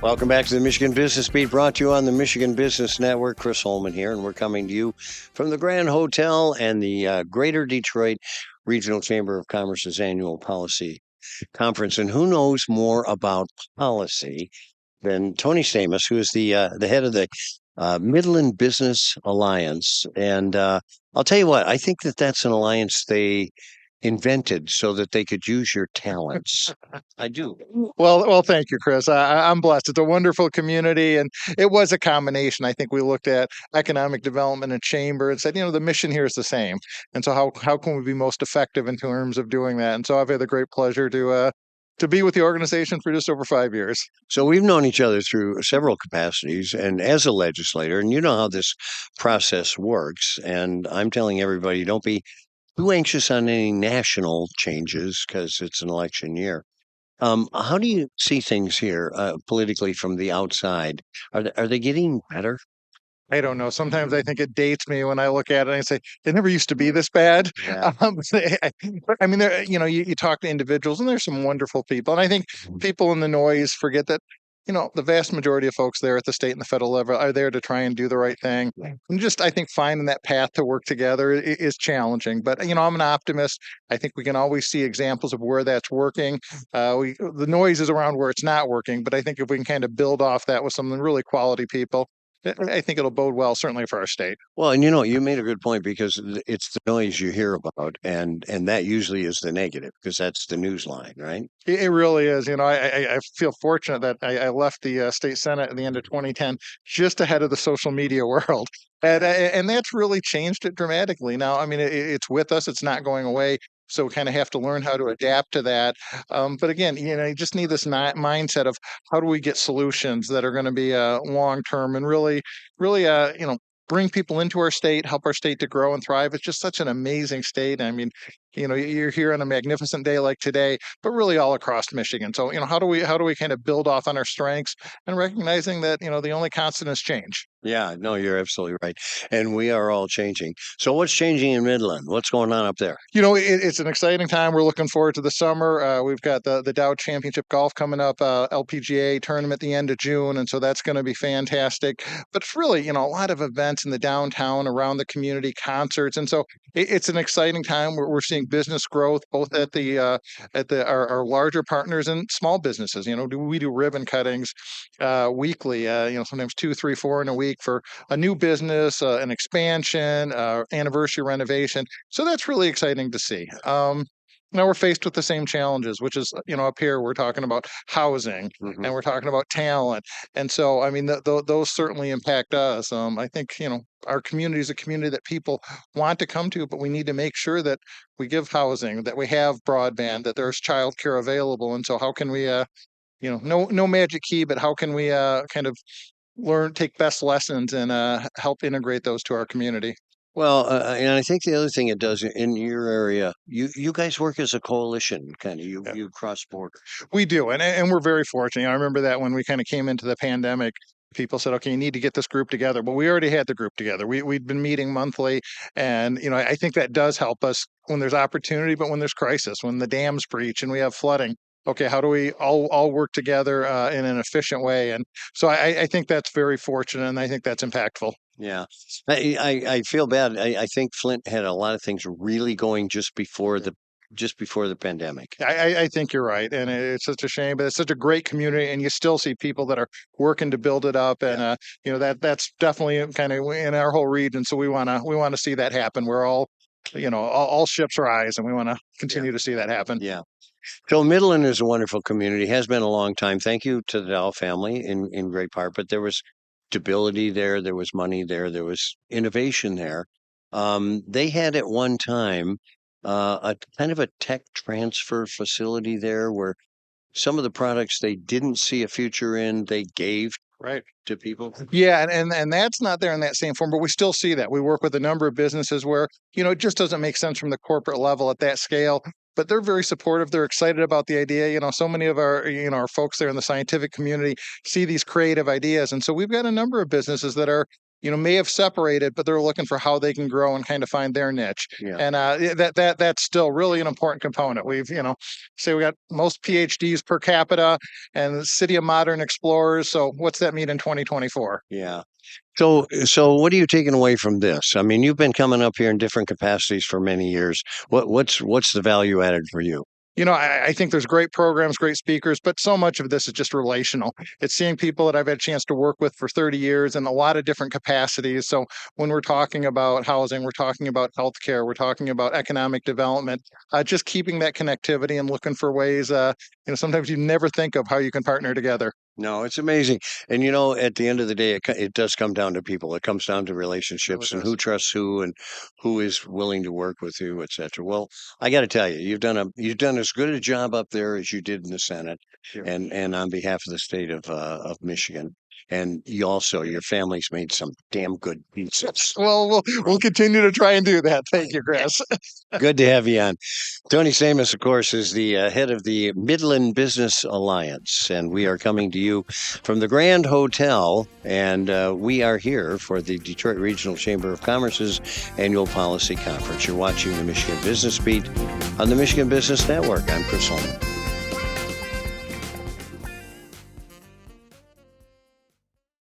Welcome back to the Michigan Business Beat, brought to you on the Michigan Business Network. Chris Holman here, and we're coming to you from the Grand Hotel and the Greater Detroit Regional Chamber of Commerce's annual policy conference. And who knows more about policy than Tony Stamas, who is the head of the Midland Business Alliance. And I'll tell you what, I think that's an alliance they invented so that they could use your talents. I do. Well, thank you, Chris. I'm blessed. It's a wonderful community, and it was a combination. I think we looked at economic development and chamber and said, the mission here is the same, and so how can we be most effective in terms of doing that? And so I've had the great pleasure to be with the organization for just over 5 years. So we've known each other through several capacities and as a legislator, and you know how this process works. And I'm telling everybody, don't be too anxious on any national changes because it's an election year. How do you see things here politically from the outside? Are they getting better? I don't know. Sometimes I think it dates me when I look at it and I say, it never used to be this bad. Yeah. I mean, you talk to individuals and there's some wonderful people. And I think people in the noise forget that, the vast majority of folks there at the state and the federal level are there to try and do the right thing. And just, I think finding that path to work together is challenging. But, I'm an optimist. I think we can always see examples of where that's working. The noise is around where it's not working. But I think if we can kind of build off that with some really quality people, I think it'll bode well, certainly for our state. Well, and you made a good point because it's the noise you hear about, and that usually is the negative because that's the news line, right? It really is. I feel fortunate that I left the state senate at the end of 2010, just ahead of the social media world, and that's really changed it dramatically. Now, I mean, it's with us; it's not going away. So we kind of have to learn how to adapt to that. But again, you just need this mindset of how do we get solutions that are going to be long term and really, bring people into our state, help our state to grow and thrive. It's just such an amazing state. I mean, you're here on a magnificent day like today, but really all across Michigan. So, how do we kind of build off on our strengths and recognizing that, the only constant is change. Yeah, no, you're absolutely right, and we are all changing. So, what's changing in Midland? What's going on up there? It's an exciting time. We're looking forward to the summer. We've got the Dow Championship Golf coming up, LPGA tournament at the end of June, and so that's going to be fantastic. But it's really, a lot of events in the downtown, around the community, concerts, and so it's an exciting time. We're seeing business growth both at our larger partners and small businesses. We do ribbon cuttings weekly. Sometimes 2, 3, 4 in a week for a new business, an expansion, anniversary renovation. So that's really exciting to see. Now we're faced with the same challenges, which is, up here we're talking about housing and we're talking about talent. And so, I mean, those certainly impact us. I think, our community is a community that people want to come to, but we need to make sure that we give housing, that we have broadband, that there's childcare available. And so how can we, no magic key, but how can we kind of take best lessons and help integrate those to our community? Well, and I think the other thing it does in your area, you guys work as a coalition, kind of. You cross borders. We do, and we're very fortunate. I remember that when we kind of came into the pandemic, people said, "Okay, you need to get this group together." But we already had the group together. We'd been meeting monthly, and I think that does help us when there's opportunity, but when there's crisis, when the dams breach and we have flooding. Okay, how do we all work together in an efficient way? And so I think that's very fortunate, and I think that's impactful. Yeah, I feel bad. I think Flint had a lot of things really going just before the pandemic. I think you're right, and it's such a shame, but it's such a great community, and you still see people that are working to build it up, and that's definitely kind of in our whole region. So we want to see that happen. We're all ships rise, and we want to continue to see that happen. Yeah. So Midland is a wonderful community, has been a long time. Thank you to the Dow family in great part, but there was stability there was money there was innovation there. They had at one time a kind of a tech transfer facility there where some of the products they didn't see a future in, they gave Right. to people. Yeah, and that's not there in that same form, but we still see that. We work with a number of businesses where, it just doesn't make sense from the corporate level at that scale, but they're very supportive. They're excited about the idea. So many of our folks there in the scientific community see these creative ideas. And so we've got a number of businesses that are may have separated, but they're looking for how they can grow and kind of find their niche. Yeah. And that's still really an important component. We've, say we got most PhDs per capita and the city of modern explorers. So what's that mean in 2024? Yeah. So what are you taking away from this? I mean, you've been coming up here in different capacities for many years. What's the value added for you? I think there's great programs, great speakers, but so much of this is just relational. It's seeing people that I've had a chance to work with for 30 years in a lot of different capacities. So when we're talking about housing, we're talking about healthcare, we're talking about economic development, just keeping that connectivity and looking for ways, sometimes you never think of how you can partner together. No, it's amazing. And at the end of the day, it does come down to people. It comes down to relationships and who trusts who and who is willing to work with you, et cetera. Well, I got to tell you, you've done as good a job up there as you did in the Senate, and on behalf of the state of Michigan. And your family's made some damn good pizzas. Well, we'll continue to try and do that. Thank you, Chris. Good to have you on. Tony Stamas, of course, is the head of the Midland Business Alliance, and we are coming to you from the Grand Hotel, and we are here for the Detroit Regional Chamber of Commerce's annual policy conference. You're watching the Michigan Business Beat on the Michigan Business Network. I'm Chris Holman.